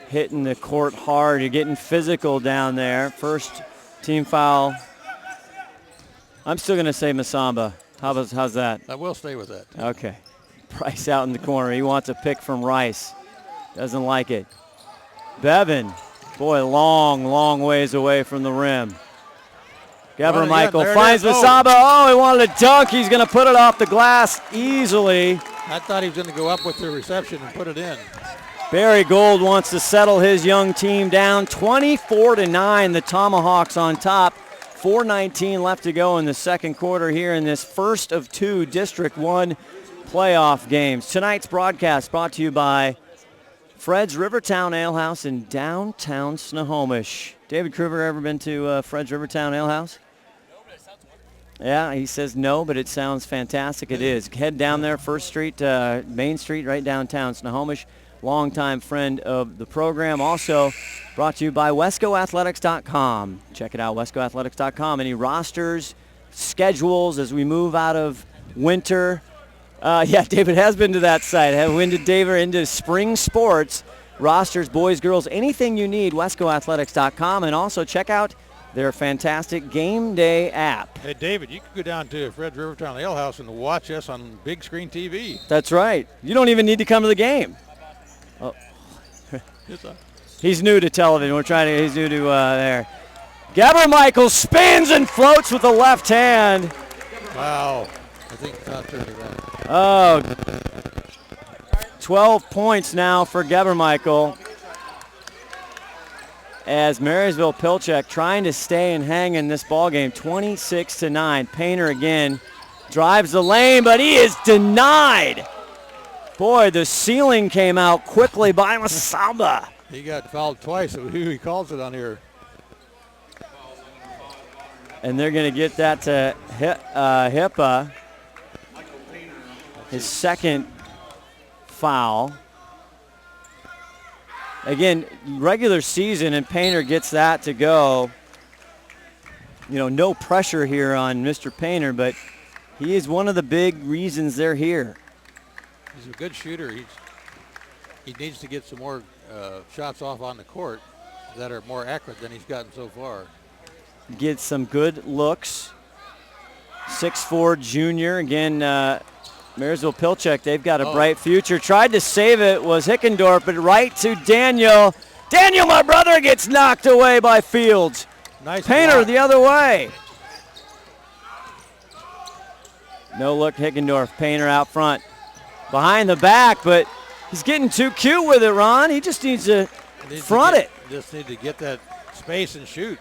hitting the court hard. You're getting physical down there. First team foul. I'm still going to say Masamba. How's that? I will stay with that. Okay. Price out in the corner. He wants a pick from Rice. Doesn't like it. Bevan. Boy, long ways away from the rim. Michael finds Masamba. Oh, he wanted a dunk. He's going to put it off the glass easily. I thought he was going to go up with the reception and put it in. Barry Gold wants to settle his young team down. 24-9, the Tomahawks on top. 4:19 left to go in the second quarter here in this first of two District 1 playoff games. Tonight's broadcast brought to you by Fred's Rivertown Ale House in downtown Snohomish. David Kruger, ever been to Fred's Rivertown Ale House? Yeah, he says no, but it sounds fantastic. It is. Head down there, First Street, Main Street, right downtown Snohomish. Longtime friend of the program. Also brought to you by WescoAthletics.com. Check it out, WescoAthletics.com. Any rosters, schedules as we move out of winter. Yeah, David has been to that site. Have winded David into spring sports, rosters, boys, girls, anything you need, WescoAthletics.com. And also check out their fantastic game day app. Hey, David, you could go down to Fred Rivertown Ale House and watch us on big screen TV. That's right. You don't even need to come to the game. Oh. He's new to television. He's new to there. Michael spins and floats with the left hand. Wow. I think not turning around. Oh. 12 points now for Michael. As Marysville-Pilchuck trying to stay and hang in this ballgame, 26-9. Painter again drives the lane, but he is denied. Boy, the ceiling came out quickly by Masamba. He got fouled twice. He calls it on here. And they're going to get that to Hippa. His second foul. Again, regular season, and Painter gets that to go. You know, no pressure here on Mr. Painter, but he is one of the big reasons they're here. He's a good shooter. He needs to get some more shots off on the court that are more accurate than he's gotten so far. Get some good looks. 6'4" junior. Again, Marysville-Pilchuck, they've got a bright future. Tried to save it, was Hickendorf, but right to Daniel. Daniel, my brother, gets knocked away by Fields. Nice Painter block. the other way. No look, Hickendorf. Painter out front. Behind the back, but he's getting too cute with it, Ron. He just needs to front it. Just need to get that space and shoot.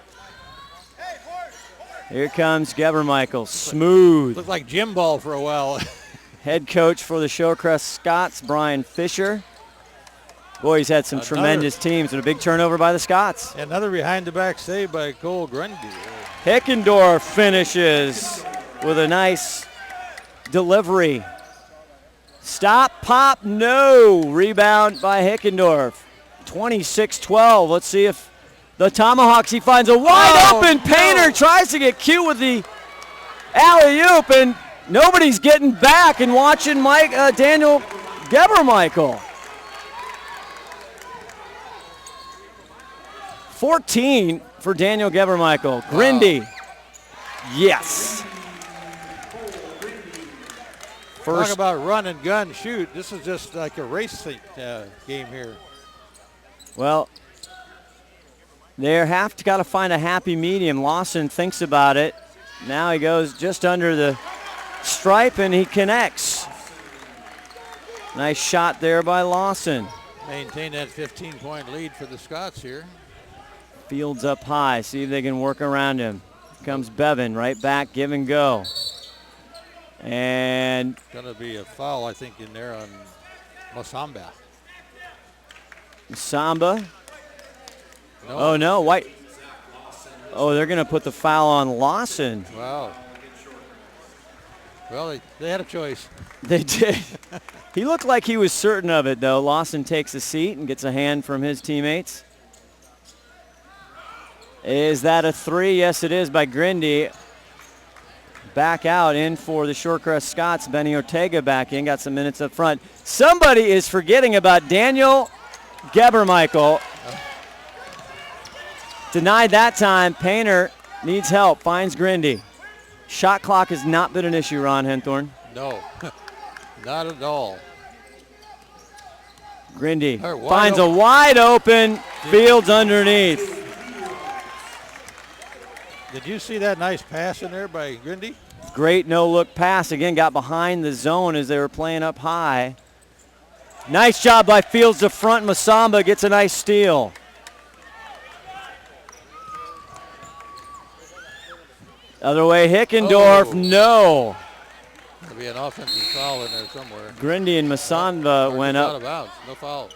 Here comes Michael. Smooth. Looked like gym ball for a while. Head coach for the Shorecrest Scots, Brian Fisher. Boy, he's had some tremendous teams and a big turnover by the Scots. Another behind-the-back save by Cole Grundy. Hickendorf finishes with a nice delivery. Stop, pop, no. Rebound by Hickendorf. 26-12. Let's see if the Tomahawks, he finds a wide open Painter, tries to get cute with the alley-oop, and nobody's getting back and watching Daniel Michael. 14 for Daniel Michael. Grindy. Yes. Talk about run and gun shoot. This is just like a race game here. Well, they got to find a happy medium. Lawson thinks about it. Now he goes just under the stripe and he connects. Nice shot there by Lawson. Maintain that 15-point lead for the Scots here. Fields up high. See if they can work around him. Comes Bevan right back, give and go. And going to be a foul, I think, in there on Masamba. No. Oh, no. White. Oh, they're going to put the foul on Lawson. Wow. Well, they had a choice. They did. He looked like he was certain of it, though. Lawson takes a seat and gets a hand from his teammates. Is that a three? Yes, it is by Grindy. Back out in for the Shorecrest Scots. Benny Ortega back in, got some minutes up front. Somebody is forgetting about Daniel Michael. Denied that time. Painter needs help, finds Grindy. Shot clock has not been an issue, Ron Henthorn. No, not at all. Grindy finds a wide open. Fields underneath. Did you see that nice pass in there by Grindy? Great no-look pass. Again, got behind the zone as they were playing up high. Nice job by Fields to front. Masamba gets a nice steal. Other way, Hickendorf, no. There'll be an offensive foul in there somewhere. Grindy and Masamba went up. Out of bounds, no foul.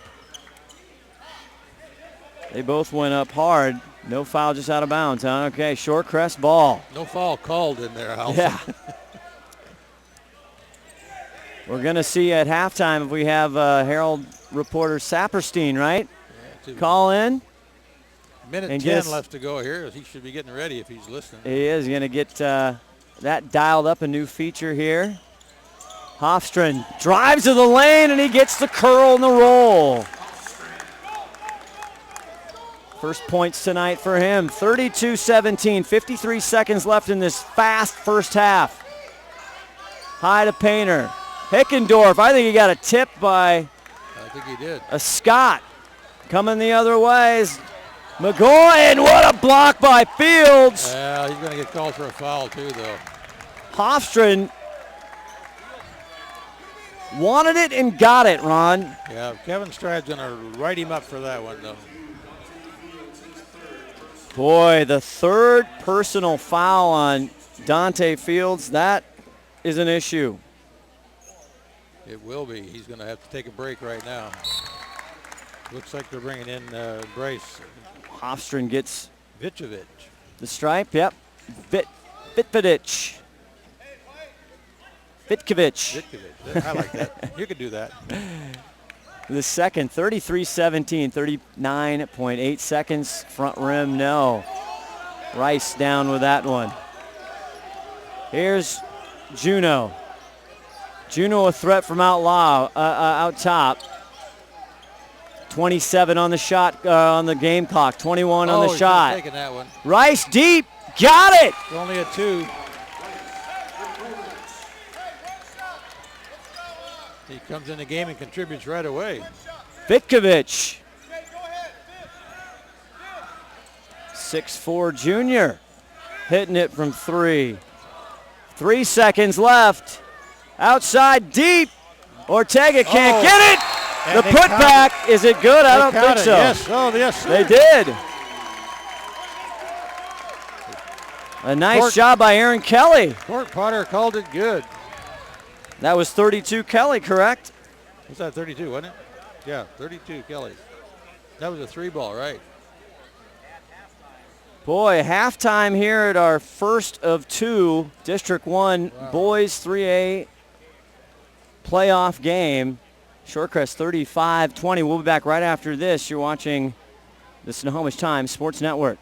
They both went up hard. No foul, just out of bounds, huh? Okay, Shorecrest ball. No foul called in there, Alf. Yeah. We're going to see at halftime if we have Herald reporter Saperstein, right? Yeah, call in. Minute 10 left to go here. He should be getting ready if he's listening. He is going to get that dialed up, a new feature here. Hofstrom drives to the lane, and he gets the curl and the roll. First points tonight for him, 32-17, 53 seconds left in this fast first half. High to Painter. Hickendorf, I think he got a tip by I think he did. A Scott. Coming the other way is McGoy, and what a block by Fields. Yeah, he's going to get called for a foul too, though. Hofstrom wanted it and got it, Ron. Yeah, Kevin Stride's going to write him up for that one, though. Boy, the third personal foul on Dante Fields, that is an issue. It will be. He's going to have to take a break right now. Looks like they're bringing in Bryce. Hofstrom gets Vitkovic. The stripe, yep. Vitkovic. I like that. You could do that. The second, 33-17, 39.8 seconds. Front rim, no. Rice down with that one. Here's Juneau. Juneau a threat from out top. 27 on the shot, on the game clock. 21 on the shot. Taking that one. Rice deep, got it. It's only a 2. He comes in the game and contributes right away. Vitkovic. 6'4" junior. Hitting it from 3. 3 seconds left. Outside deep. Ortega can't get it. The putback, is it good? I don't think so. Yes, yes, sir. They did. A nice job by Aaron Kelly. Court Potter called it good. That was 32 Kelly, correct? Was that 32, wasn't it? Yeah, 32 Kelly. That was a 3-ball, right? Boy, halftime here at our first of 2 District 1 Boys 3A playoff game. Shorecrest 35-20. We'll be back right after this. You're watching the Snohomish Times Sports Network.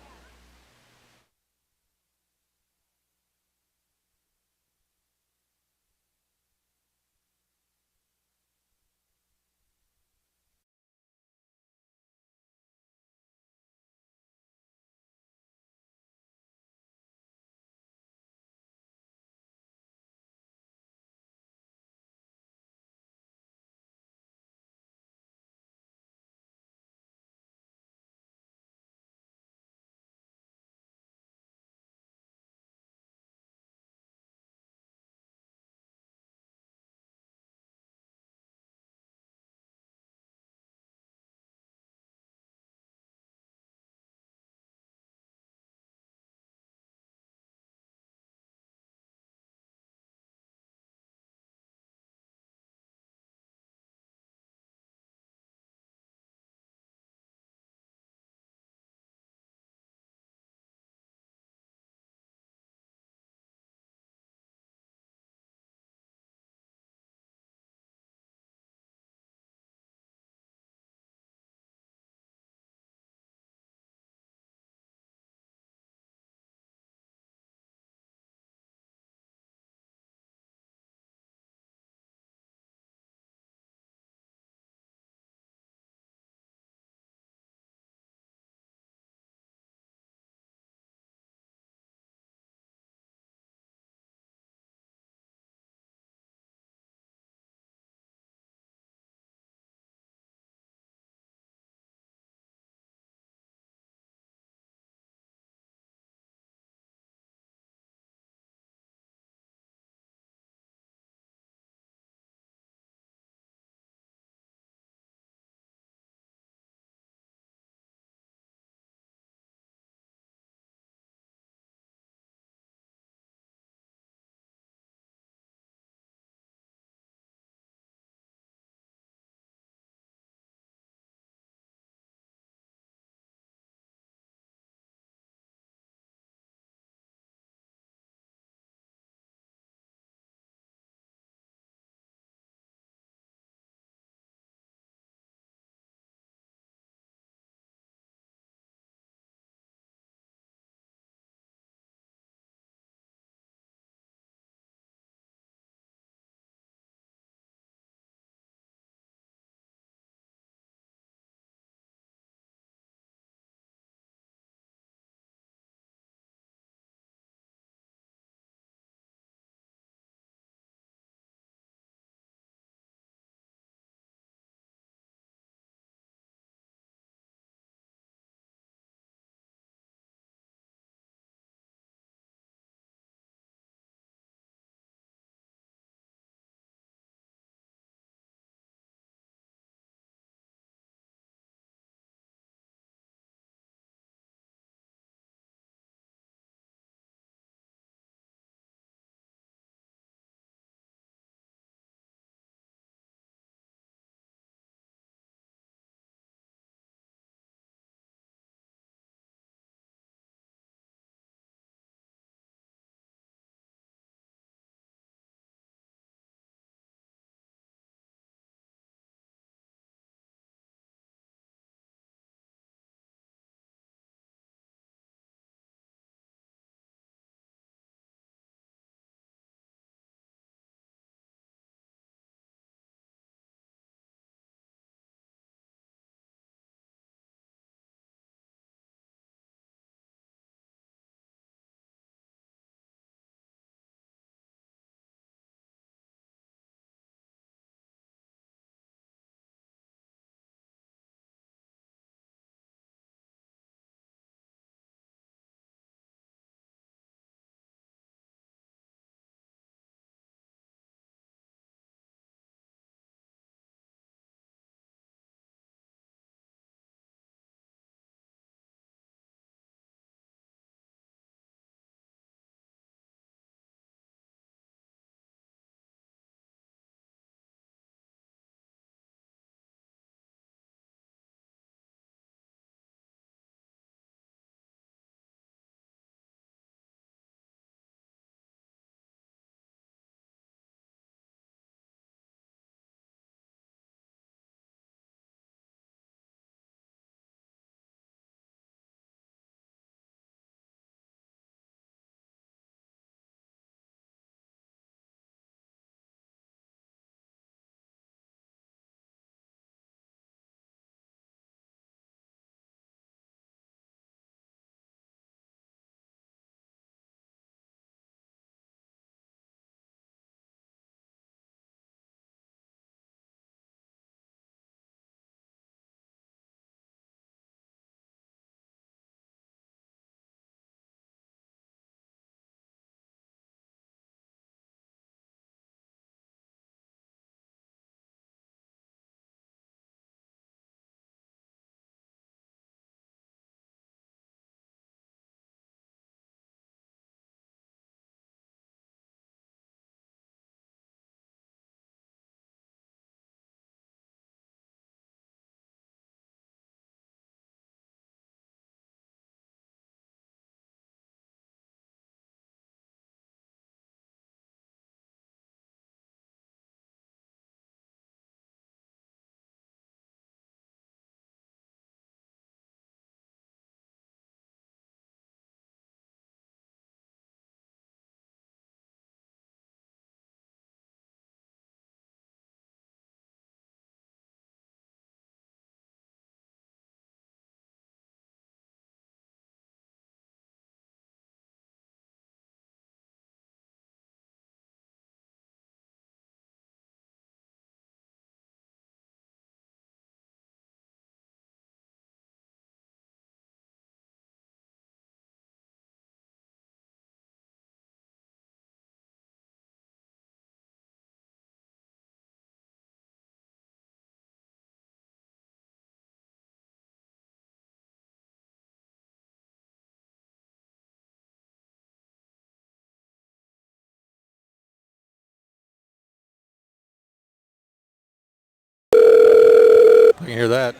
can hear that.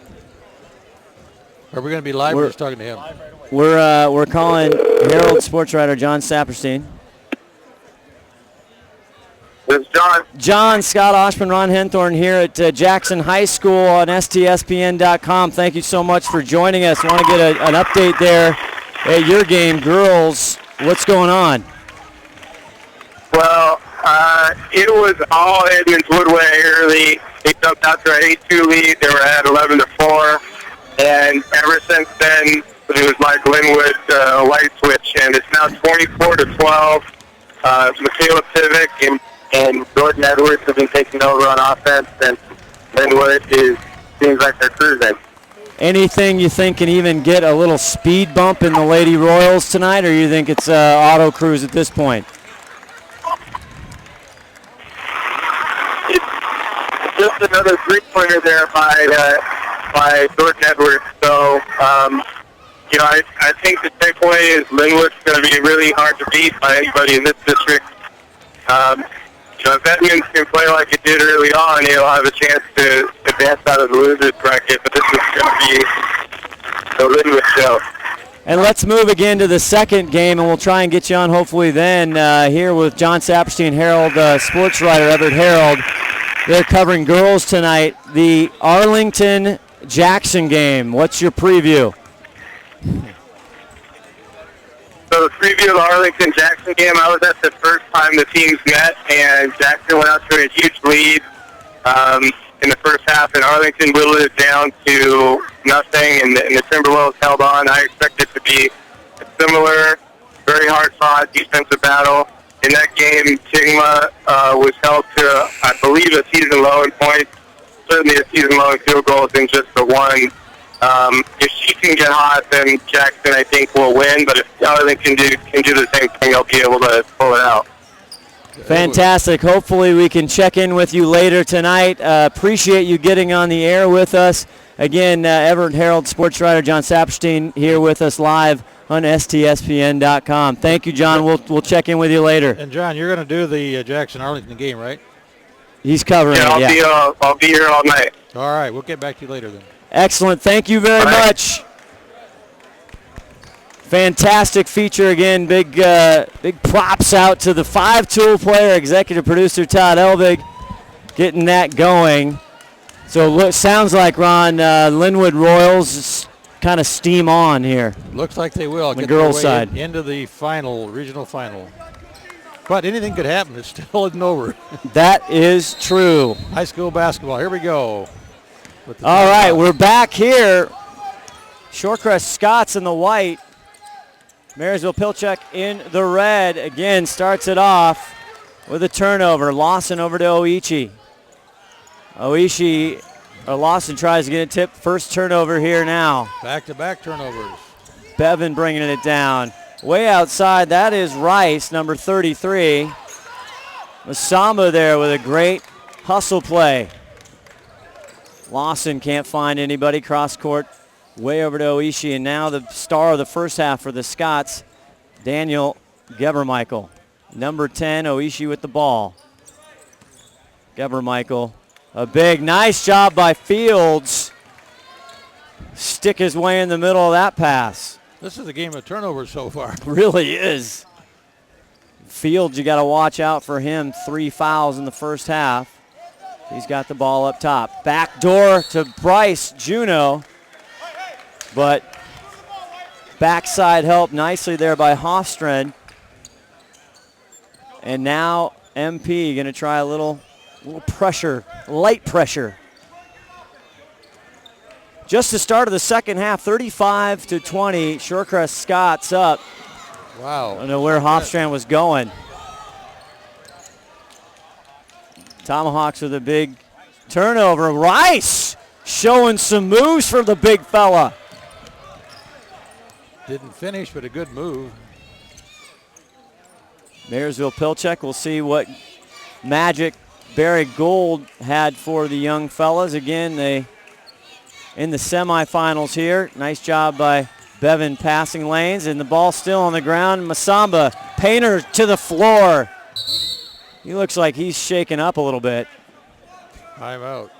Are we going to be live or just talking to him? We're calling Herald sports writer John Saperstein. This is John. John, Scott Oshman, Ron Henthorn here at Jackson High School on STSPN.com. Thank you so much for joining us. Want to get an update there at your game, girls. What's going on? Well, it was all Edmonds Woodway early. They jumped out to an 8-2 lead. They were at 11-4. And ever since then, it was like Linwood light switch. And it's now 24-12. Michaela Pivick and Jordan Edwards have been taking over on offense. And Linwood seems like they're cruising. Anything you think can even get a little speed bump in the Lady Royals tonight, or you think it's auto cruise at this point? Just another three-pointer there by Jordan Edwards. So, I think the takeaway is Linwood's going to be really hard to beat by anybody in this district. If Edmonds can play like it did early on, he'll have a chance to advance out of the losers bracket. But this is going to be the Linwood show. And let's move again to the second game, and we'll try and get you on hopefully then here with John Saperstein, Herald sports writer, Everett Herald. They're covering girls tonight. The Arlington-Jackson game. What's your preview? So the preview of the Arlington-Jackson game, I was at the first time the teams met, and Jackson went out to a huge lead in the first half, and Arlington whittled it down to nothing, and the Timberwolves held on. I expect it to be a similar, very hard-fought defensive battle. In that game, Tigma was held to, I believe, a season low in points, certainly a season low in field goals, and just the one. If she can get hot, then Jackson, I think, will win. But if Arlington can do the same thing, they'll be able to pull it out. Fantastic. Hopefully we can check in with you later tonight. Appreciate you getting on the air with us. Again, Everett Herald sports writer John Saperstein here with us live on STSPN.com. Thank you, John. We'll check in with you later. And, John, you're going to do the Jackson-Arlington game, right? He's covering it, I'll be here all night. All right. We'll get back to you later then. Excellent. Thank you very much. Fantastic feature again. Big props out to the 5-tool player, executive producer Todd Elvig, getting that going. So sounds like, Ron, Linwood Royals kind of steam on here. Looks like they will. On the girls' side. Into the regional final. But anything could happen. It still isn't over. That is true. High school basketball. Here we go. All right, we're back here. Shorecrest Scots in the white. Marysville-Pilchuck in the red. Again, starts it off with a turnover. Lawson over to Oichi. Lawson tries to get it tipped. First turnover here now. Back-to-back turnovers. Bevan bringing it down. Way outside, that is Rice, number 33. Masamba there with a great hustle play. Lawson can't find anybody. Cross court way over to Oishi. And now the star of the first half for the Scots, Daniel Gebermichael. Number 10, Oishi with the ball. Gebermichael, a big, nice job by Fields. Stick his way in the middle of that pass. This is a game of turnovers so far. Really is. Fields, you got to watch out for him. 3 fouls in the first half. He's got the ball up top. Back door to Bryce Juneau. But backside help nicely there by Hofstrand. And now MP going to try a little pressure, light pressure. Just the start of the second half, 35-20. Shorecrest Scots up. Wow. I don't know where Hofstrand was going. Tomahawks with a big turnover. Rice showing some moves for the big fella. Didn't finish, but a good move. Marysville-Pilchuck, we'll see what magic Barry Gold had for the young fellas. Again, they in the semifinals here. Nice job by Bevan passing lanes, and the ball still on the ground. Masamba, Painter to the floor. He looks like he's shaken up a little bit. Time out.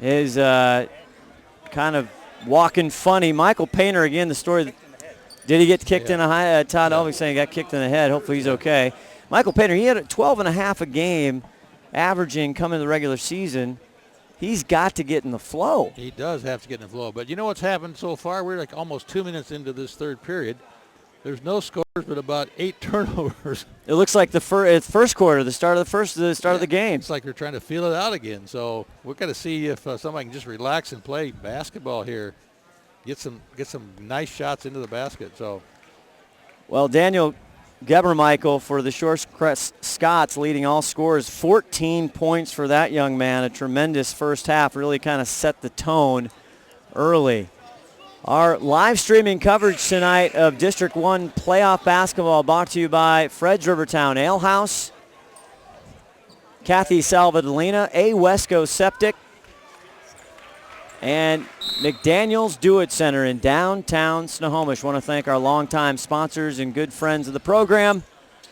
is kind of walking funny. Michael Painter, again, the story. Did he get kicked in the high? Todd Elving saying he got kicked in the head. Hopefully he's okay. Michael Painter, he had 12 and a half a game, averaging coming to the regular season. He's got to get in the flow. He does have to get in the flow. But you know what's happened so far? We're like almost 2 minutes into this third period. There's no scores, but about 8 turnovers. It looks like the first quarter, the start of the game. It's like they're trying to feel it out again. So we're going to see if somebody can just relax and play basketball here. Get some nice shots into the basket. So, well, Daniel Gebermichael for the Shorecrest Scots leading all scorers, 14 points for that young man. A tremendous first half, really kind of set the tone early. Our live streaming coverage tonight of District 1 playoff basketball brought to you by Fred's Rivertown Ale House, Kathy Salvadolina, A. Wesco Septic, and McDaniel's Do-It Center in downtown Snohomish. Want to thank our longtime sponsors and good friends of the program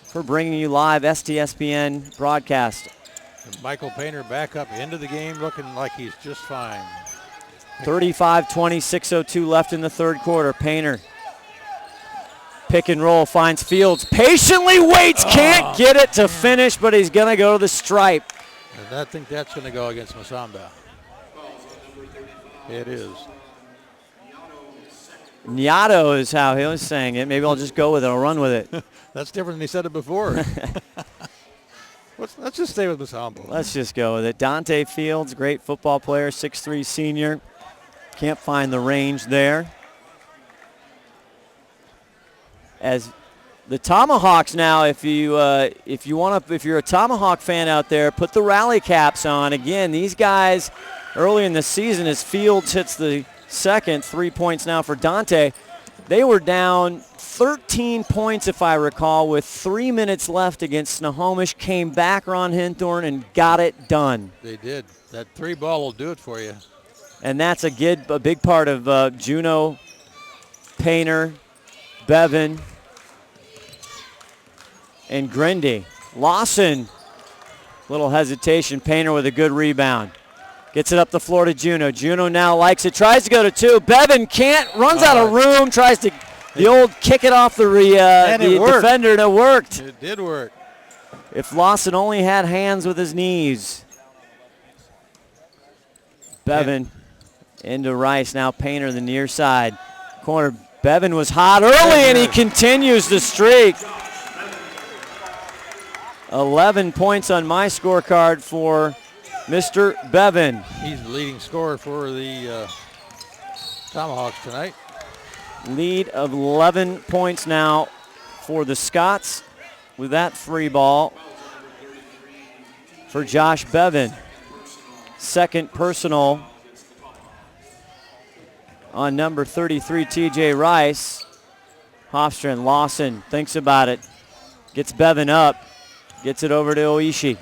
for bringing you live STSPN broadcast. And Michael Painter back up into the game looking like he's just fine. 35-20, 6:02 left in the third quarter. Painter, pick and roll, finds Fields, patiently waits, can't get it to finish, but he's going to go to the stripe. And I think that's going to go against Masamba. It is. Nyato is how he was saying it. Maybe I'll just go with it. I'll run with it. That's different than he said it before. Let's just stay with Masamba. Let's just go with it. Dante Fields, great football player, 6'3" senior. Can't find the range there. As the Tomahawks now, if you're a Tomahawk fan out there, put the rally caps on. Again, these guys early in the season, as Fields hits the second, 3 points now for Dante, they were down 13 points, if I recall, with 3 minutes left against Snohomish, came back Ron Hinthorn and got it done. They did. That 3 ball will do it for you. And that's a big part of Juneau, Painter, Bevan, and Grindy. Lawson, little hesitation. Painter with a good rebound. Gets it up the floor to Juneau. Juneau now likes it, tries to go to 2. Bevan can't, runs out of room, tries to the old kick it off the defender, and it worked. It did work. If Lawson only had hands with his knees. Bevan into Rice, now Painter the near side. Corner, Bevan was hot early and he continues the streak. 11 points on my scorecard for Mr. Bevan. He's the leading scorer for the Tomahawks tonight. Lead of 11 points now for the Scots with that free ball for Josh Bevan. Second personal on number 33, TJ Rice. Hofstrand, Lawson thinks about it. Gets Bevan up. Gets it over to Oishi.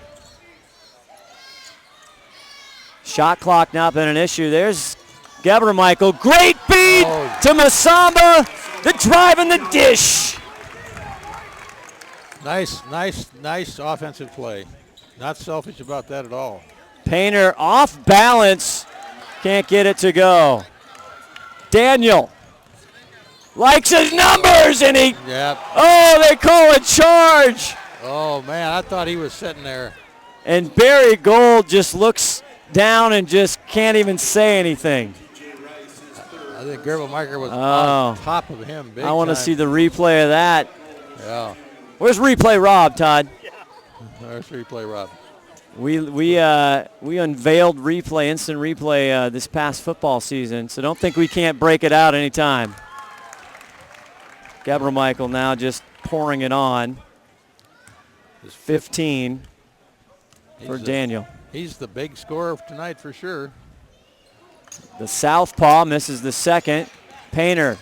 Shot clock not been an issue. There's Gebermichael. Great beat to Masamba. The drive and the dish. Nice offensive play. Not selfish about that at all. Painter off balance. Can't get it to go. Daniel likes his numbers and he, they call a charge. Oh man, I thought he was sitting there. And Barry Gold just looks down and just can't even say anything. I think Gebermichael was on top of him. I want to see the replay of that. Yeah. Where's replay Rob, Todd? There's replay Rob. We unveiled instant replay this past football season, so don't think we can't break it out anytime. Gebermichael now just pouring it on. 15 for Daniel. He's the big scorer tonight for sure. The southpaw misses the second. Painter,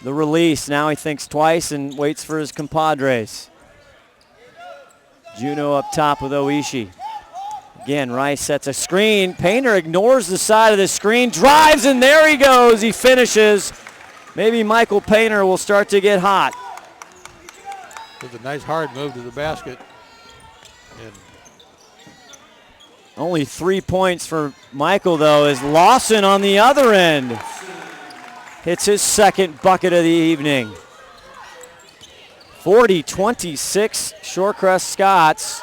the release. Now he thinks twice and waits for his compadres. Juneau up top with Oishi. Again, Rice sets a screen. Painter ignores the side of the screen, drives, and there he goes. He finishes. Maybe Michael Painter will start to get hot. With a nice hard move to the basket. And Only 3 points for Michael, though, as Lawson on the other end hits his second bucket of the evening. 40-26, Shorecrest Scots.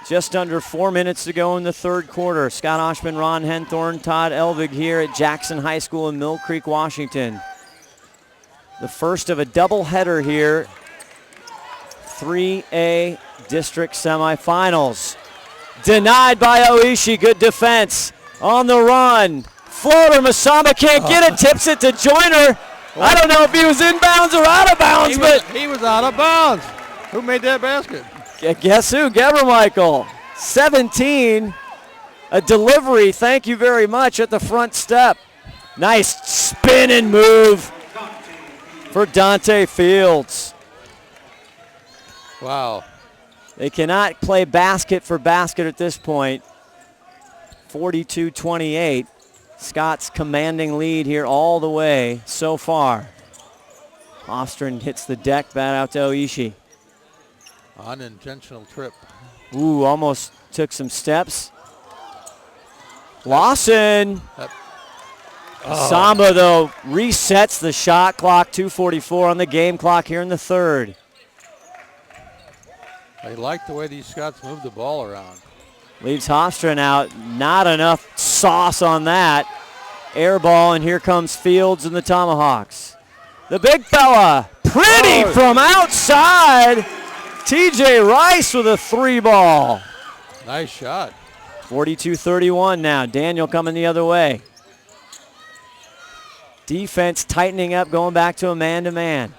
Just under 4 minutes to go in the third quarter. Scott Oshman, Ron Henthorn, Todd Elvig here at Jackson High School in Mill Creek, Washington. The first of a doubleheader here. 3A district semifinals. Denied by Oishi, good defense. On the run, floater, Masamba can't get it, tips it to Joyner. I don't know if he was inbounds or out of bounds, he was out of bounds. Who made that basket? Guess who? Gebermichael. 17. A delivery, thank you very much, at the front step. Nice spin and move for Dante Fields. Wow. They cannot play basket for basket at this point. 42-28. Scott's commanding lead here all the way so far. Ostrin hits the deck, bat out to Oishi. Unintentional trip. Ooh, almost took some steps. Lawson. Samba, though, resets the shot clock. 2:44 on the game clock here in the third. I like the way these Scots move the ball around. Leaves Hofstrin out. Not enough sauce on that. Air ball, and here comes Fields and the Tomahawks. The big fella, pretty from outside. TJ Rice with a 3-ball. Nice shot. 42-31 now. Daniel coming the other way. Defense tightening up, going back to a man-to-man.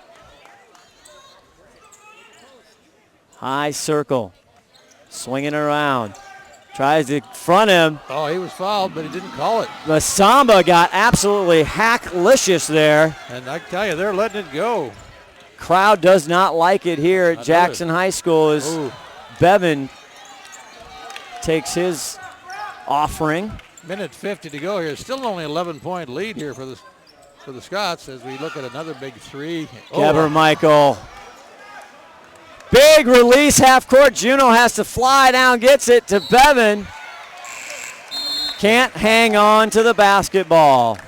High circle. Swinging around. Tries to front him. Oh, he was fouled, but he didn't call it. Masamba got absolutely hacklicious there. And I tell you, they're letting it go. Crowd does not like it here at Jackson High School as Bevan takes his offering. Minute 50 to go here. Still only 11-point lead here for the Scots as we look at another big three. Gebermichael. Big release, half court. Juno has to fly down, gets it to Bevan. Can't hang on to the basketball.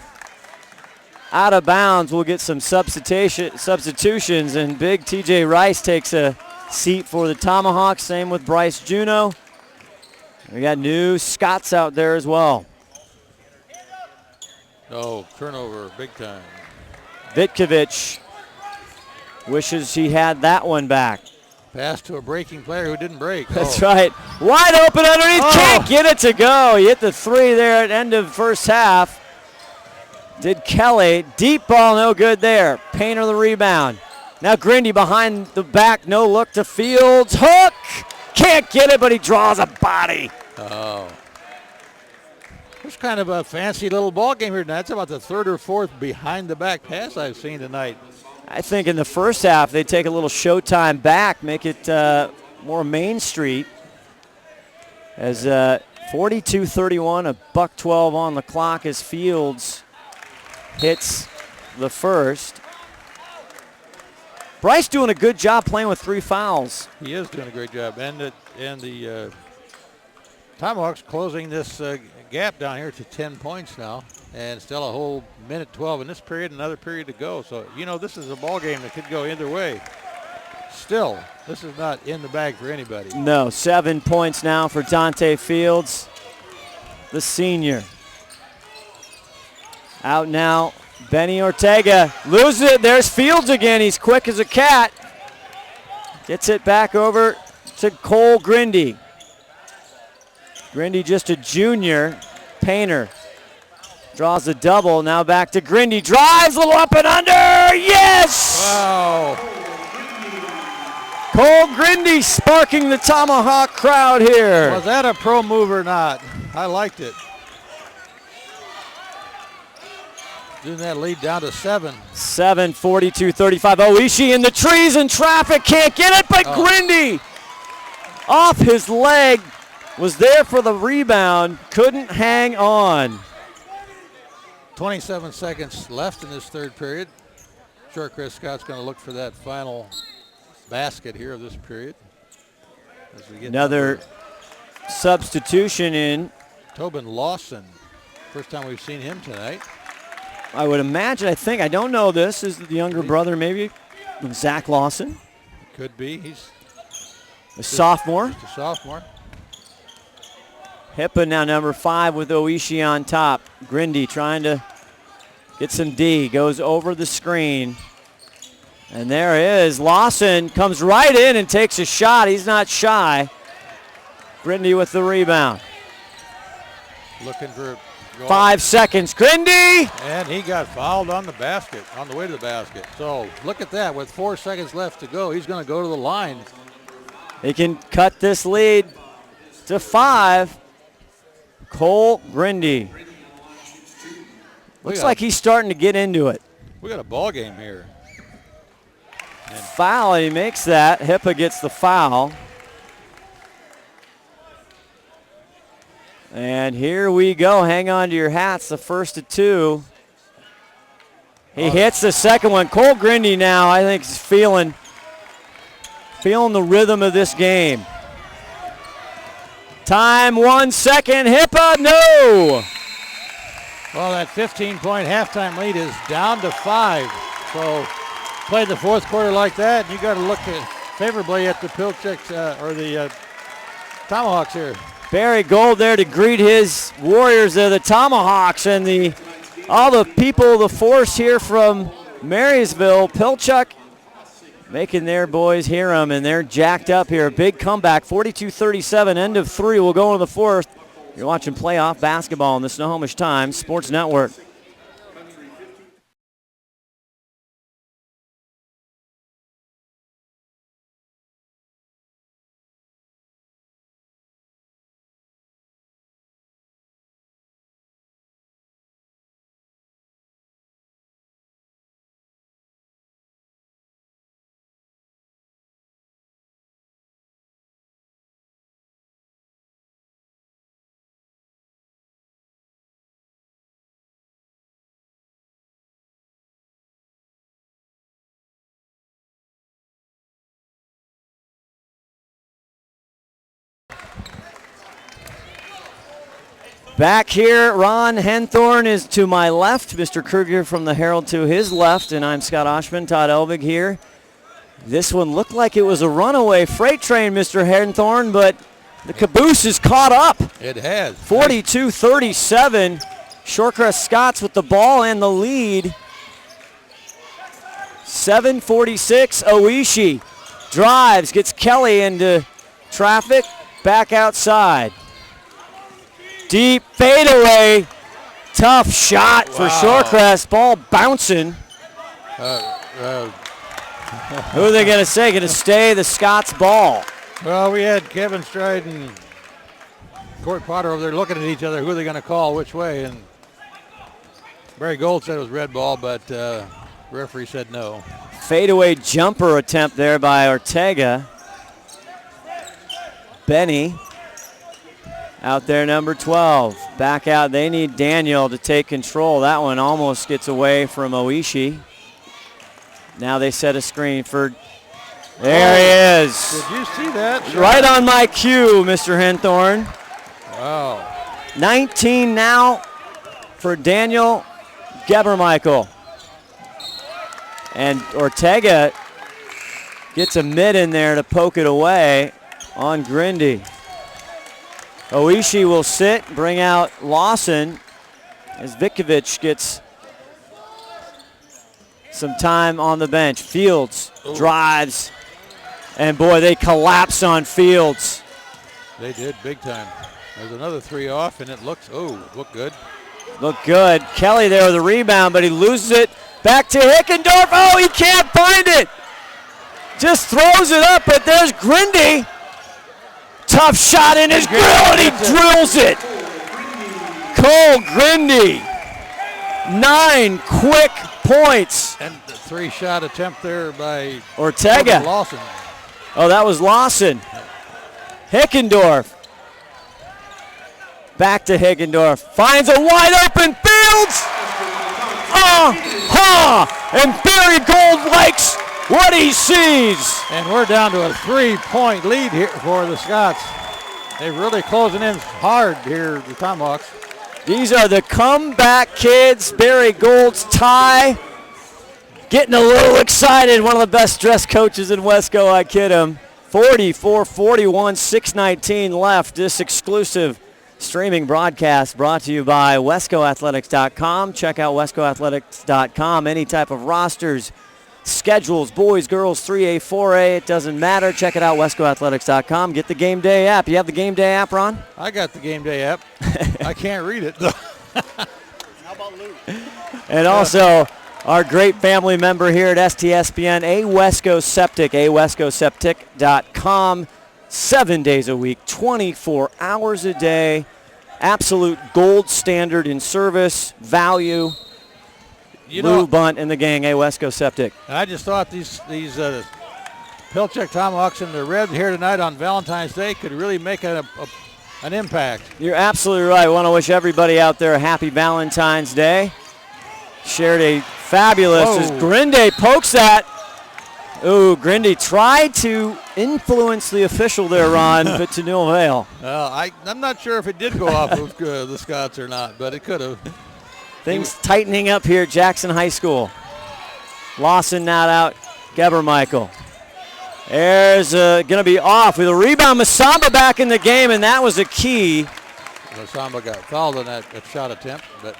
Out of bounds, we'll get some substitutions, and big TJ Rice takes a seat for the Tomahawks. Same with Bryce Juno. We got new Scots out there as well. Oh, turnover, big time. Vitkovich wishes he had that one back. Pass to a breaking player who didn't break. That's right. Wide open underneath. Can't get it to go. He hit the three there at the end of first half. Did Kelly. Deep ball, no good there. Painter the rebound. Now Grindy behind the back. No look to Fields. Hook. Can't get it, but he draws a body. Oh. It's kind of a fancy little ball game here tonight. That's about the third or fourth behind the back pass I've seen tonight. I think in the first half they take a little showtime back, make it more Main Street. As 42-31, $1:12 on the clock as Fields hits the first. Bryce doing a good job playing with 3 fouls. He is doing a great job, and the Tomahawks closing this gap down here to 10 points now, and still a whole minute 12 in this period, another period to go. So, you know, this is a ball game that could go either way. Still, this is not in the bag for anybody. No, 7 points now for Dante Fields, the senior. Out now, Benny Ortega loses it. There's Fields again. He's quick as a cat. Gets it back over to Cole Grindy. Grindy just a junior. Painter draws the double. Now back to Grindy. Drives, a little up and under. Yes! Wow. Cole Grindy sparking the Tomahawk crowd here. Was that a pro move or not? I liked it. Doing that lead down to 7. 42-35. Oishi in the trees in traffic. Can't get it, but Grindy off his leg. Was there for the rebound. Couldn't hang on. 27 seconds left in this third period. Shorecrest Scots going to look for that final basket here of this period. As we get another substitution in. Tobin Lawson. First time we've seen him tonight. I would imagine, I don't know this, is the younger brother maybe of Zach Lawson. Could be. He's a sophomore. Just a sophomore. Hippa now number 5 with Oishi on top. Grindy trying to get some D. Goes over the screen. And there is Lawson. Comes right in and takes a shot. He's not shy. Grindy with the rebound. Looking for 5 seconds. Grindy! And he got fouled on the basket, on the way to the basket. So look at that. With 4 seconds left to go, he's going to go to the line. He can cut this lead to 5. Cole Grindy. Looks like he's starting to get into it. We got a ball game here. And foul, and he makes that. Hippa gets the foul. And here we go. Hang on to your hats. The first of 2. He hits the second one. Cole Grindy now, I think, is feeling the rhythm of this game. Time, 1 second. Hippa, no! Well, that 15-point halftime lead is down to 5. So play the fourth quarter like that, and you got to look favorably at the Pilchuck or the Tomahawks here. Barry Gold there to greet his Warriors there, the Tomahawks, and all the people, the force here from Marysville-Pilchuck, making their boys hear them, and they're jacked up here. Big comeback, 42-37, end of 3. We'll go into the 4th. You're watching playoff basketball on the Snohomish Times Sports Network. Back here, Ron Henthorn is to my left. Mr. Kruger from the Herald to his left, and I'm Scott Oshman, Todd Elvig here. This one looked like it was a runaway freight train, Mr. Henthorn, but the caboose is caught up. It has. 42-37. Shorecrest Scots with the ball and the lead. 7:46, Oishi drives, gets Kelly into traffic, back outside. Deep fadeaway, tough shot for Shorecrest. Ball bouncing. Who are they going to say? Going to stay the Scots ball? Well, we had Kevin Stride and Court Potter over there looking at each other. Who are they going to call which way? And Barry Gold said it was red ball, but referee said no. Fadeaway jumper attempt there by Ortega. Benny. Out there, number 12. Back out. They need Daniel to take control. That one almost gets away from Oishi. Now they set a screen for... There he is. Did you see that? Right on my cue, Mr. Henthorn. Wow. 19 now for Daniel Gebermichael. And Ortega gets a mid in there to poke it away on Grindy. Oishi will sit, bring out Lawson as Vikovic gets some time on the bench. Fields drives, and boy, they collapse on Fields. They did big time. There's another 3 off, and it looked good. Looked good. Kelly there with the rebound, but he loses it. Back to Hickendorf. Oh, he can't find it. Just throws it up, but there's Grindy. Tough shot in his grill, and he drills it. Cole Grindy, 9 quick points. And the 3-shot attempt there by Ortega. Lawson. Oh, that was Lawson. Hickendorf. Back to Hickendorf. Finds a wide open Fields. And Barry Gold likes what he sees. And we're down to a 3-point lead here for the Scots. They're really closing in hard here, the Tomahawks. These are the comeback kids. Barry Gold's tie. Getting a little excited. One of the best dressed coaches in Wesco, I kid him. 44-41, 6:19 left. This exclusive streaming broadcast brought to you by WescoAthletics.com. Check out WescoAthletics.com. Any type of rosters, schedules, boys, girls, 3A, 4A, it doesn't matter. Check it out, WescoAthletics.com. Get the Game Day app. You have the Game Day app, Ron? I got the Game Day app. I can't read it, though. How about Luke? And also, our great family member here at STSBN, Wesco Septic, awescoseptic.com. 7 days a week, 24 hours a day. Absolute gold standard in service, value. Lou Bunt and the gang, Wesco Septic. I just thought these Pilchuck Tomahawks in the red here tonight on Valentine's Day could really make an impact. You're absolutely right. We want to wish everybody out there a happy Valentine's Day. Shared a fabulous, as Grindy pokes that. Ooh, Grindy tried to influence the official there, Ron, but to no avail. I'm not sure if it did go off of the Scots or not, but it could have. Things tightening up here at Jackson High School. Lawson not out. Gebermichael. There's going to be off with a rebound. Masamba back in the game, and that was a key. Masamba got fouled on that shot attempt, but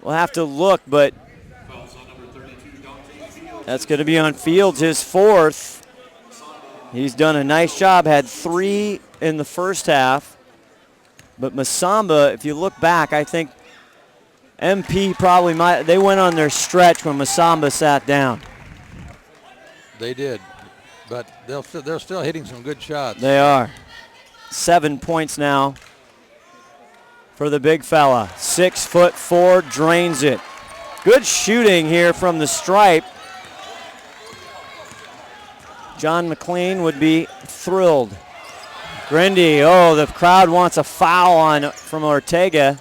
we'll have to look, but that's going to be on Fields, his fourth. He's done a nice job, had 3 in the first half. But Masamba, if you look back, I think MP probably they went on their stretch when Masamba sat down. They did, but they're still hitting some good shots. They are. 7 points now for the big fella. 6'4", drains it. Good shooting here from the stripe. John McLean would be thrilled. Grindy, the crowd wants a foul from Ortega.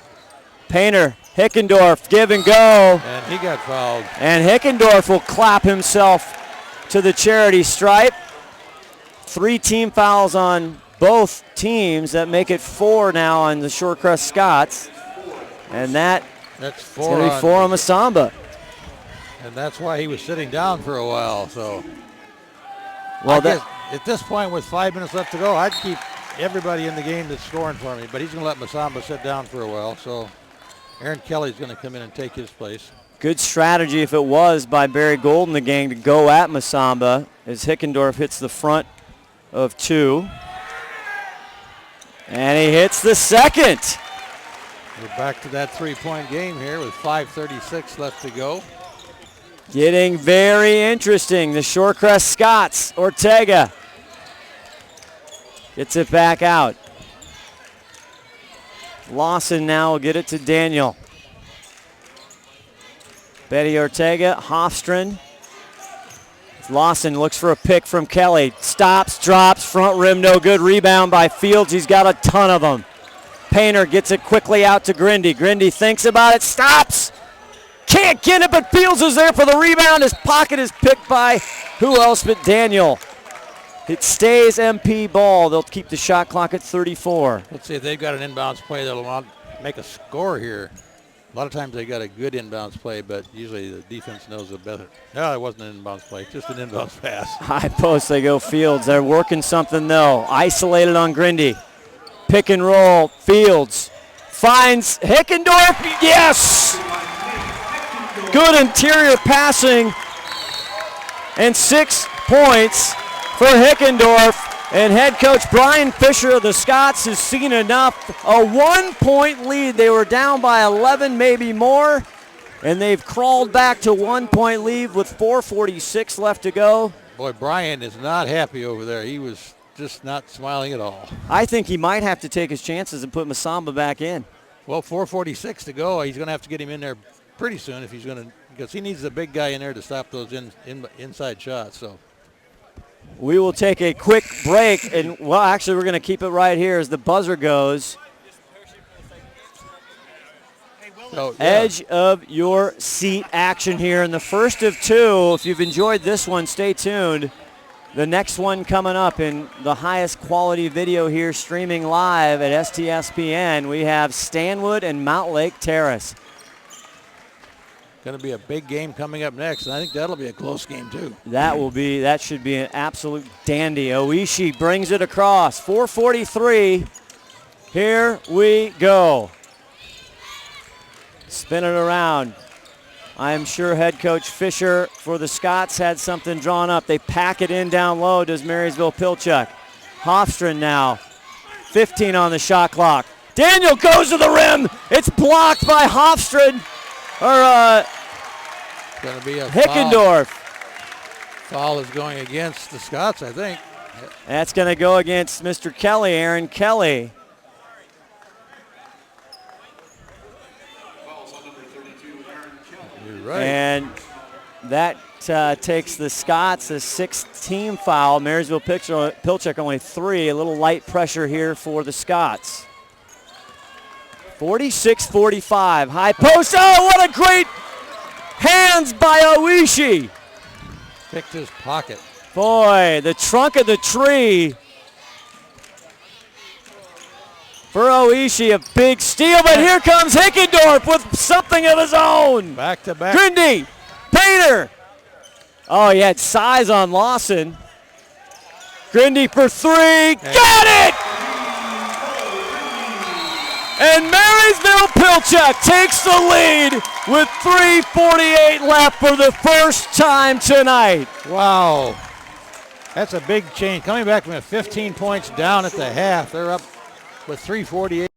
Painter, Hickendorf, give and go. And he got fouled. And Hickendorf will clap himself to the charity stripe. 3 team fouls on both teams. That make it 4 now on the Shorecrest Scots. And that's going to be 4 on Masamba. And that's why he was sitting down for a while. So, well, at this point with 5 minutes left to go, I'd keep everybody in the game that's scoring for me. But he's going to let Masamba sit down for a while. So Aaron Kelly's going to come in and take his place. Good strategy if it was by Barry Gold and the gang to go at Masamba as Hickendorf hits the front of 2. And he hits the second. We're back to that 3-point game here with 5:36 left to go. Getting very interesting. The Shorecrest Scots, Ortega gets it back out. Lawson now will get it to Daniel. Betty Ortega, Hofstrand. Lawson looks for a pick from Kelly. Stops, drops, front rim, no good. Rebound by Fields. He's got a ton of them. Painter gets it quickly out to Grindy. Grindy thinks about it, stops. Can't get it, but Fields is there for the rebound. His pocket is picked by who else but Daniel. It stays MP ball. They'll keep the shot clock at 34. Let's see if they've got an inbounds play that'll make a score here. A lot of times they got a good inbounds play, but usually the defense knows it better. No, it wasn't an inbounds play, just an inbounds pass. High post, they go Fields. They're working something though. Isolated on Grindy. Pick and roll, Fields finds Hickendorf, yes! Good interior passing, and 6 points for Hickendorf. And head coach Brian Fisher of the Scots has seen enough. A 1-point lead. They were down by 11, maybe more. And they've crawled back to 1-point lead with 4:46 left to go. Boy, Brian is not happy over there. He was just not smiling at all. I think he might have to take his chances and put Masamba back in. Well, 4:46 to go. He's going to have to get him in there pretty soon if he's going to, because he needs a big guy in there to stop those inside shots. So we will take a quick break, and well, actually, we're going to keep it right here as the buzzer goes. Oh, yeah. Edge of your seat action here in the first of 2. If you've enjoyed this one, stay tuned. The next one coming up in the highest quality video here streaming live at STSPN, we have Stanwood and Mountlake Terrace. Going to be a big game coming up next, and I think that'll be a close game too. That should be an absolute dandy. Oishi brings it across. 4:43. Here we go. Spin it around. I am sure head coach Fisher for the Scots had something drawn up. They pack it in down low, does Marysville-Pilchuck. Hofstrom now. 15 on the shot clock. Daniel goes to the rim. It's blocked by Hofstrom. Going to be a Hickendorf. Foul is going against the Scots, I think. That's going to go against Mr. Kelly, Aaron Kelly. You're right. And that takes the Scots a 6th-team foul. Marysville-Pilchuck only 3. A little light pressure here for the Scots. 46-45. High post. Oh, what a great hands by Oishi. Picked his pocket. Boy, the trunk of the tree. For Oishi, a big steal, but here comes Hickendorf with something of his own. Back to back. Grindy, Painter. Oh, he had size on Lawson. Grindy for 3, got it! And Marysville-Pilchuck takes the lead with 3:48 left for the first time tonight. Wow. That's a big change. Coming back from 15 points down at the half, they're up with 3:48.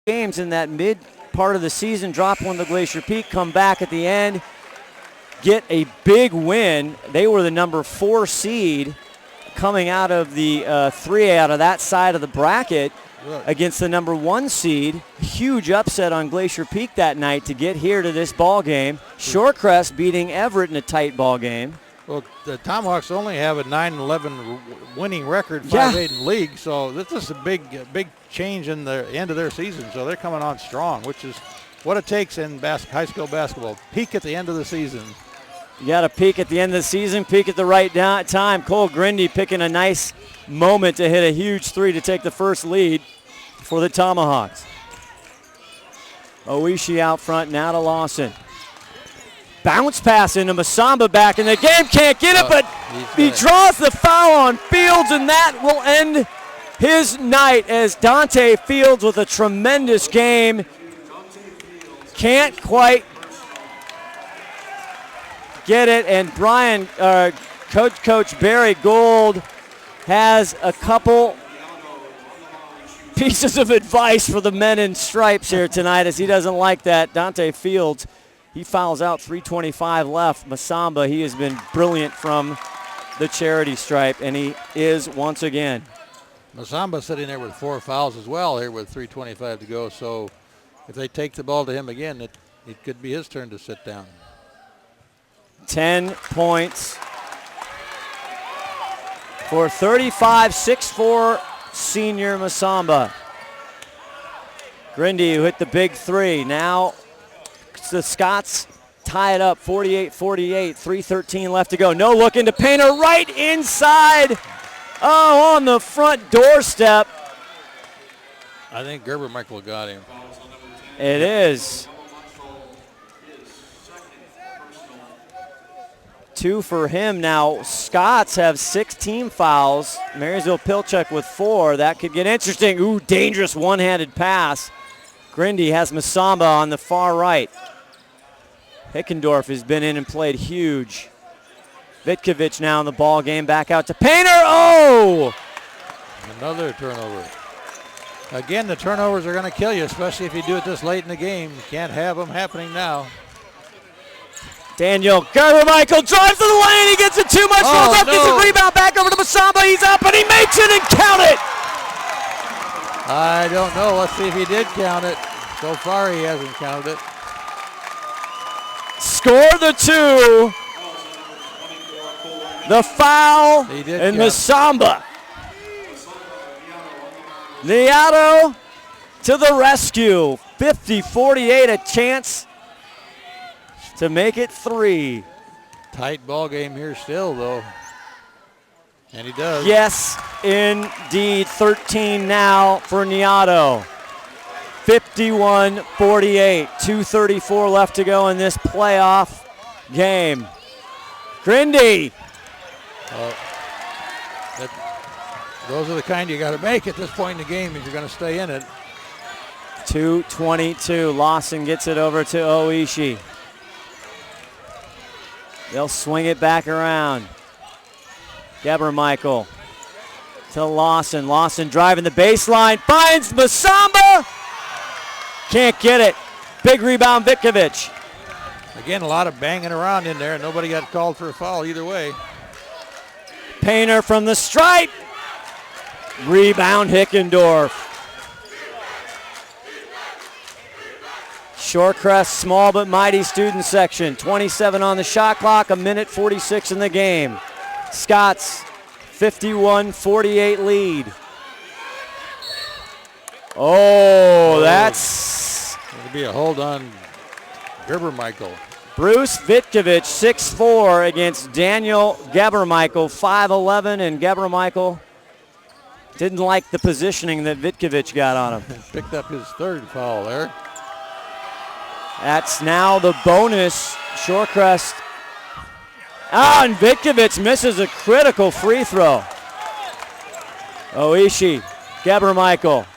Games in that mid part of the season, drop one to Glacier Peak, come back at the end, get a big win. They were the number 4 seed coming out of the 3A out of that side of the bracket against the number 1 seed. Huge upset on Glacier Peak that night to get here to this ball game. Shorecrest beating Everett in a tight ball game. Well, the Tomahawks only have a 9-11 winning record, 5-8 in league, so this is a big change in the end of their season. So they're coming on strong, which is what it takes in high school basketball. Peak at the end of the season. You got to peak at the end of the season, peak at the right time. Cole Grindy picking a nice moment to hit a huge 3 to take the first lead for the Tomahawks. Oishi out front, now to Lawson. Bounce pass into Masamba back in the game, can't get it, but he draws the foul on Fields, and that will end his night as Dante Fields with a tremendous game. Can't quite get it, and Coach Barry Gold has a couple pieces of advice for the men in stripes here tonight, as he doesn't like that. Dante Fields, he fouls out, 3:25 left. Masamba, he has been brilliant from the charity stripe, and he is once again. Masamba sitting there with 4 fouls as well here with 3:25 to go, so if they take the ball to him again, it could be his turn to sit down. 10 points for 35-6'4" senior Masamba. Grindy, who hit the big 3. Now the Scots tie it up 48-48, 3:13 left to go. No look into Painter, right inside. Oh, on the front doorstep. I think Gerber Michael got him. It is. 2 for him. Now Scots have 6 team fouls. Marysville-Pilchuck with 4. That could get interesting. Ooh, dangerous one-handed pass. Grindy has Masamba on the far right. Hickendorf has been in and played huge. Vitkovich now in the ball game, back out to Painter. Oh! Another turnover. Again, the turnovers are going to kill you, especially if you do it this late in the game. You can't have them happening now. Daniel Garber-Michael drives to the lane. He gets it too much. Rolls up, gets a rebound back over to Masamba. He's up and he makes it and count it. I don't know. Let's see if he did count it. So far, he hasn't counted it. score the 2. The foul and Masamba. Niato to the rescue. 50-48, a chance to make it 3. Tight ball game here still, though. And he does. Yes, indeed. 13 now for Niato. 51-48. 2:34 left to go in this playoff game. Grindy. Those are the kind you got to make at this point in the game if you're going to stay in it. 2:22. Lawson gets it over to Oishi. They'll swing it back around. Gebermichael to Lawson. Lawson driving the baseline. Finds Masamba. Can't get it. Big rebound, Vitkovic. Again, a lot of banging around in there. Nobody got called for a foul either way. Painter from the stripe. Rebound, Hickendorf. Shorecrest small but mighty student section. 27 on the shot clock, 1:46 in the game. Scots, 51-48 lead. Oh, that's... It'll be a hold on Gebermichael. Bruce Vitkovic, 6'4", against Daniel Gebermichael, 5'11", and Gebermichael didn't like the positioning that Vitkovic got on him. Picked up his 3rd foul there. That's now the bonus. Shorecrest. And Vitkovic misses a critical free throw. Oishi, Gebermichael.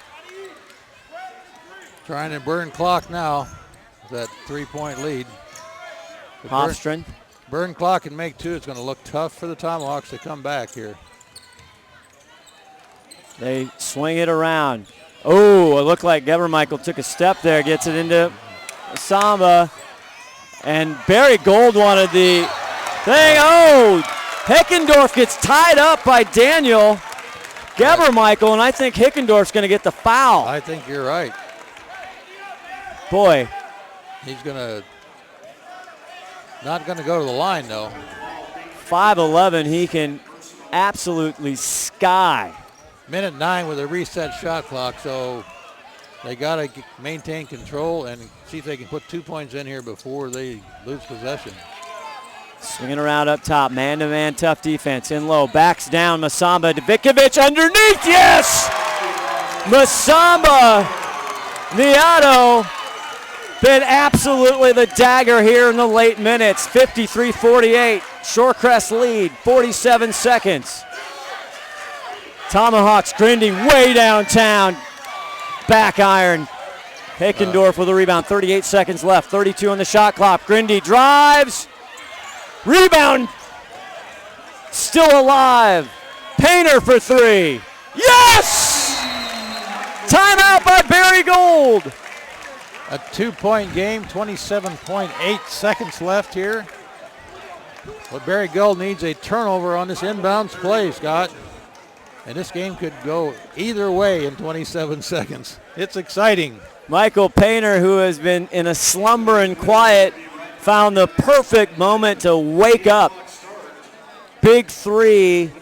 Trying to burn clock now. That 3-point lead. Hofstrand. Burn clock and make 2. It's going to look tough for the Tomahawks to come back here. They swing it around. Oh, it looked like Gebermichael took a step there. Gets it into Samba. And Barry Gold wanted the thing. Oh, Hickendorf gets tied up by Daniel Gebermichael, and I think Hickendorf's going to get the foul. I think you're right. Boy. He's not going to go to the line, though. 5'11", he can absolutely sky. Minute 9 with a reset shot clock, so they got to maintain control and see if they can put 2 points in here before they lose possession. Swinging around up top, man-to-man, tough defense. In low, backs down, Masamba to Vitkovic underneath, yes! Masamba, Niato, been absolutely the dagger here in the late minutes. 53-48, Shorecrest lead, 47 seconds. Tomahawks grinding way downtown. Back iron. Hickendorf with a rebound. 38 seconds left. 32 on the shot clock. Grindy drives. Rebound. Still alive. Painter for 3. Yes! Timeout by Barry Gold. A 2-point game. 27.8 seconds left here. But Barry Gold needs a turnover on this inbounds play, Scott. And this game could go either way in 27 seconds. It's exciting. Michael Painter, who has been in a slumber and quiet, found the perfect moment to wake up. Big 3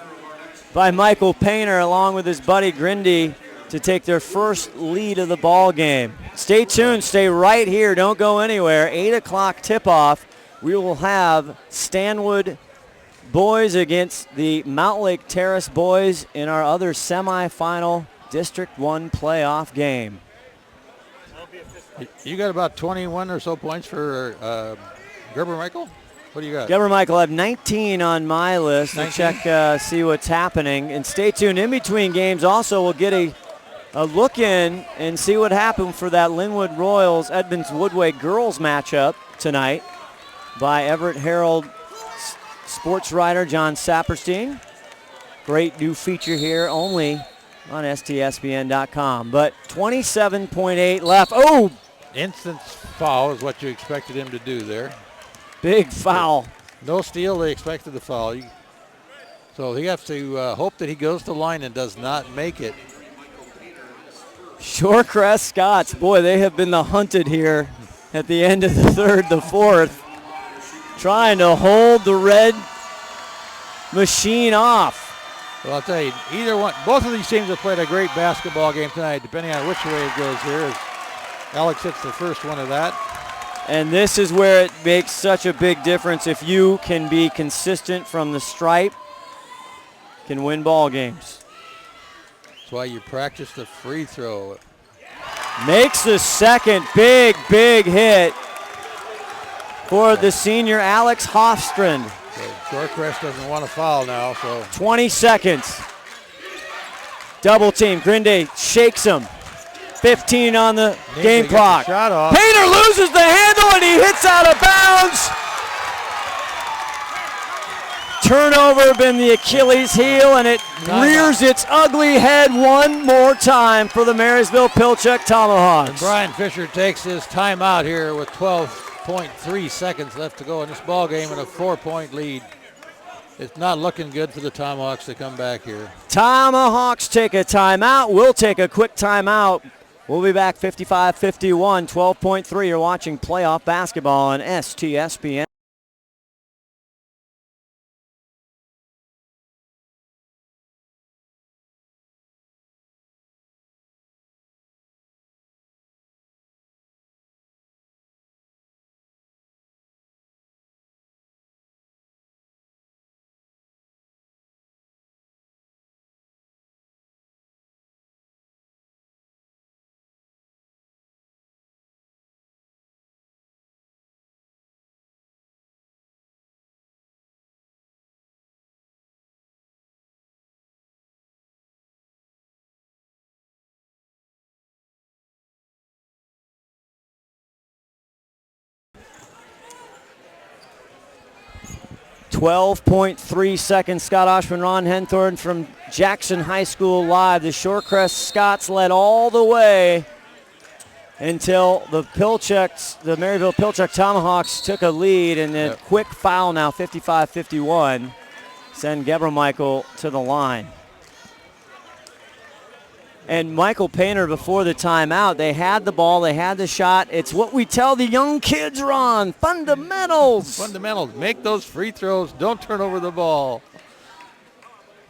by Michael Painter along with his buddy Grindy to take their first lead of the ball game. Stay tuned. Stay right here. Don't go anywhere. 8 o'clock tip-off. We will have Stanwood boys against the Mount Lake Terrace boys in our other semifinal District 1 playoff game. You got about 21 or so points for Gebermichael? What do you got? Gebermichael, I have 19 on my list. 19? To check, see what's happening. And stay tuned. In between games also we'll get a look in and see what happened for that Linwood Royals Edmonds Woodway girls matchup tonight by Everett Herald sports writer John Saperstein. Great new feature here only on STSBN.com. But 27.8 left. Oh! Instant foul is what you expected him to do there. Big foul. No steal, they expected the foul. So he has to hope that he goes to the line and does not make it. Shorecrest Scots, boy, they have been the hunted here at the end of the third, the fourth. trying to hold the red machine off. Well, I'll tell you, either one, both of these teams have played a great basketball game tonight, depending on which way it goes here. As Alex hits the first one of that. And this is where it makes such a big difference. If you can be consistent from the stripe, can win ball games. That's why you practice the free throw. Makes the second big hit for the senior Alex Hofstrand. So Shorecrest doesn't want to foul now, so. 20 seconds. Double team. Grinde shakes him. 15 on the game clock. Shot off. Painter loses the handle and he hits out of bounds. Turnover been the Achilles heel, and it rears its ugly head one more time for the Marysville-Pilchuck Tomahawks. And Brian Fisher takes his timeout here with 12.3 seconds left to go in this ball game and a 4-point lead. It's not looking good for the Tomahawks to come back here. Tomahawks take a timeout. We'll take a quick timeout. We'll be back 55-51, 12.3. You're watching playoff basketball on STSPN. .3 seconds. Scott Oshman, Ron Henthorn from Jackson High School live. The Shorecrest Scots led all the way until the Marysville-Pilchuck Tomahawks took a lead, and then quick foul now, 55-51. Send Gebremichael to the line. And Michael Painter, before the timeout, they had the ball, they had the shot. It's what we tell the young kids, Ron, fundamentals. Fundamentals. Make those free throws. Don't turn over the ball.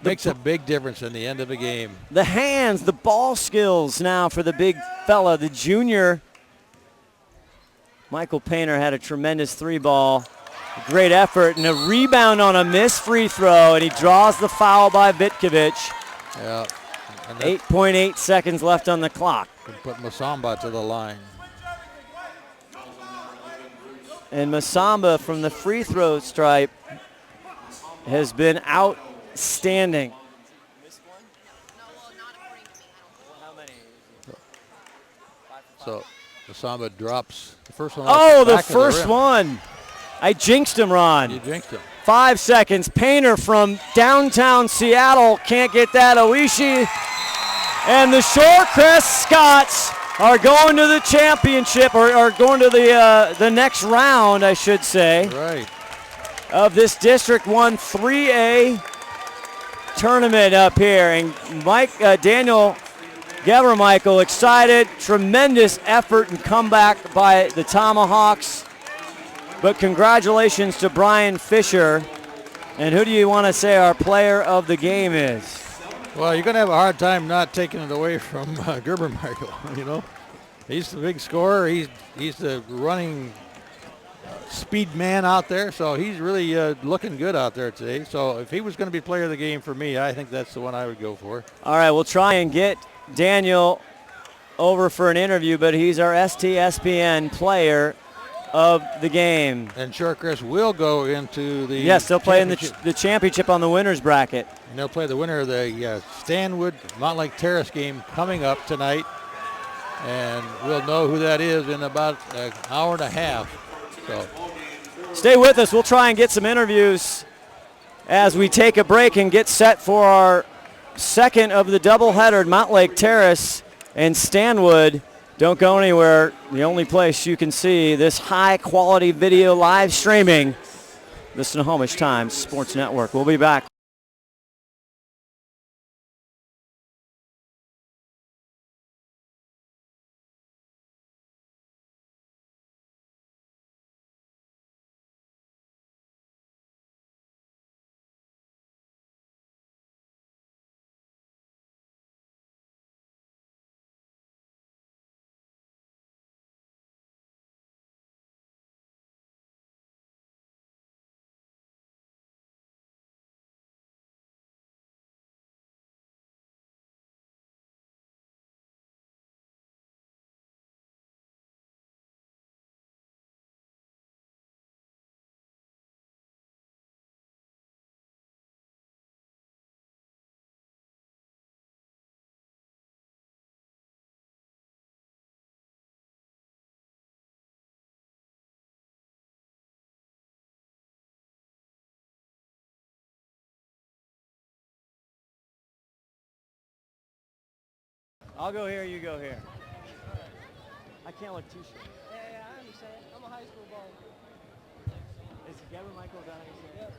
Makes a big difference in the end of a game. The hands, the ball skills now for the big fella, the junior. Michael Painter had a tremendous three ball. A great effort and a rebound on a missed free throw, and he draws the foul by Vitkovic. Yeah. 8.8 seconds left on the clock. Put Masamba to the line. And Masamba from the free throw stripe has been outstanding. So Masamba drops the first one. Oh, the first one. I jinxed him, Ron. You jinxed him. 5 seconds. Painter from downtown Seattle can't get that. Oishi. And the Shorecrest Scots are going to the championship, or are going to the next round, I should say, right, of this District 1 3A tournament up here. And Daniel Gebremichael excited. Tremendous effort and comeback by the Tomahawks. But congratulations to Brian Fisher. And who do you want to say our player of the game is? Well, you're going to have a hard time not taking it away from Gebremichael, you know. He's the big scorer. He's the running speed man out there, so he's really looking good out there today. So if he was going to be player of the game for me, I think that's the one I would go for. All right, we'll try and get Daniel over for an interview, but he's our STSPN player of the game. And Shorecrest will go into the Yes, they'll play in the championship on the winner's bracket. And they'll play the winner of the Stanwood Montlake Terrace game coming up tonight. And we'll know who that is in about an hour and a half. So stay with us. We'll try and get some interviews as we take a break and get set for our second of the doubleheader, Montlake Terrace and Stanwood. Don't go anywhere. The only place you can see this high-quality video live streaming, the Snohomish Times Sports Network. We'll be back. I'll go here, you go here. I can't look too short. Yeah, I understand. I'm a high school baller. Is Gavin Michael down here? Yep.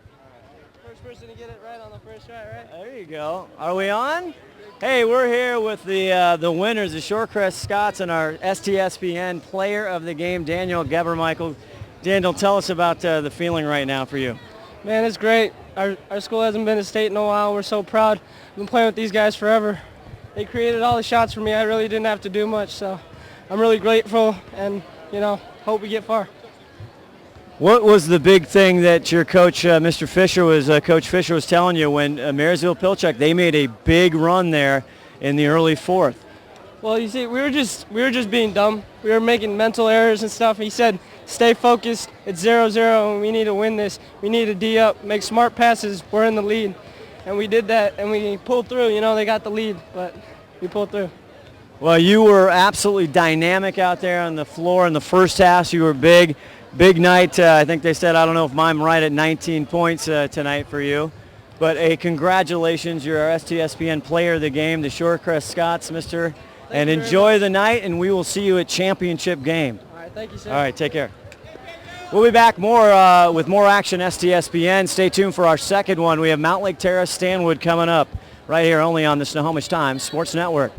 First person to get it right on the first try, right? There you go. Are we on? Hey, we're here with the winners, the Shorecrest Scots, and our STSPN Player of the Game, Daniel Gebermichael. Daniel, tell us about the feeling right now for you. Man, it's great. Our school hasn't been to state in a while. We're so proud. I've been playing with these guys forever. They created all the shots for me. I really didn't have to do much, so I'm really grateful and, hope we get far. What was the big thing that your coach, Mr. Fisher, Coach Fisher was telling you when Marysville-Pilchuck, they made a big run there in the early fourth? Well, you see, we were just being dumb. We were making mental errors and stuff. He said, stay focused. It's 0-0, and we need to win this. We need to D up, make smart passes. We're in the lead. And we did that, and we pulled through. They got the lead, but we pulled through. Well, you were absolutely dynamic out there on the floor in the first half. You were big. Big night. I think they said, I don't know if I'm right, at 19 points tonight for you. But congratulations. You're our STSPN Player of the Game, the Shorecrest Scots, mister. And enjoy the night, and we will see you at championship game. All right, thank you, sir. All right, take care. We'll be back with more action STSPN. Stay tuned for our second one. We have Mount Lake Terrace Stanwood coming up right here only on the Snohomish Times Sports Network.